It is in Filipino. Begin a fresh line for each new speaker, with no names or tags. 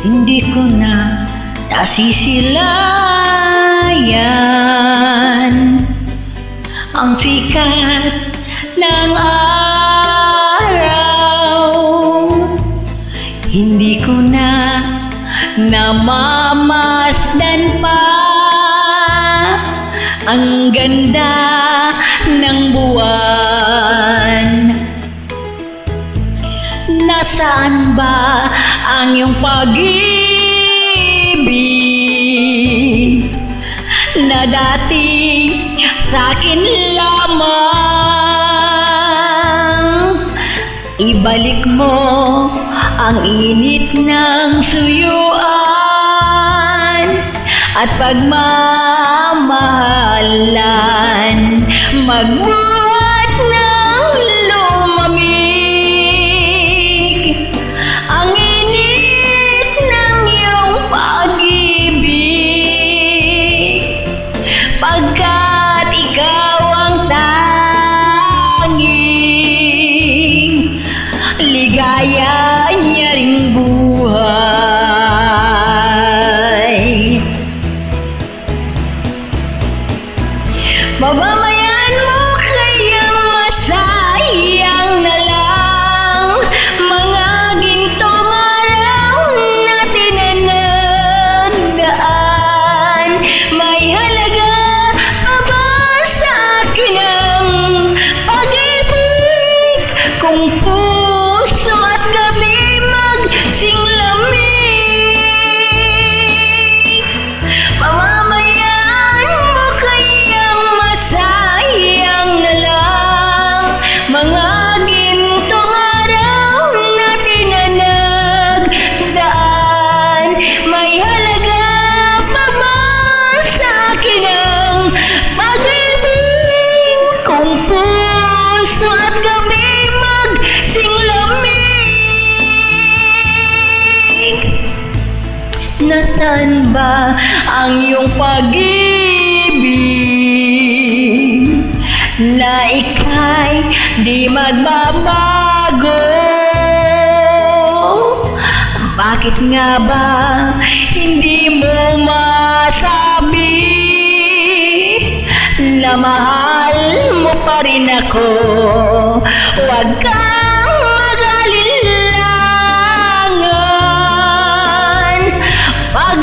Hindi ko na nasisilayan ang sikat ng araw. Hindi ko na namamasdan pa ang ganda ng buwan. Nasaan ba ang iyong pag-ibig na dati sa'kin lamang? Ibalik mo ang init ng suyuan at pagmamahalan, magbuhat ng lumamig ang init ng iyong pag-ibig, pagkat ikaw ang tanging ligaya niya ring buhay. Mabamayan mo kayang masayang na lang mga gintong araw na tinanagdaan. May halaga pa ba sa akin ang pag-ibig kung puso at gabi magsinglamig? Mamamayan mo kayang masayang na lang mga gintong araw na tinanagdaan. May halaga pa ba sa akin ang pag-ibig kung puso at gabi magsinglamig? Nasaan ba ang iyong pag-ibig na ika'y di magbabago? Bakit nga ba hindi mo masabi na mahal mo pa rin ako? Huwag kang mag-alinlangan, pag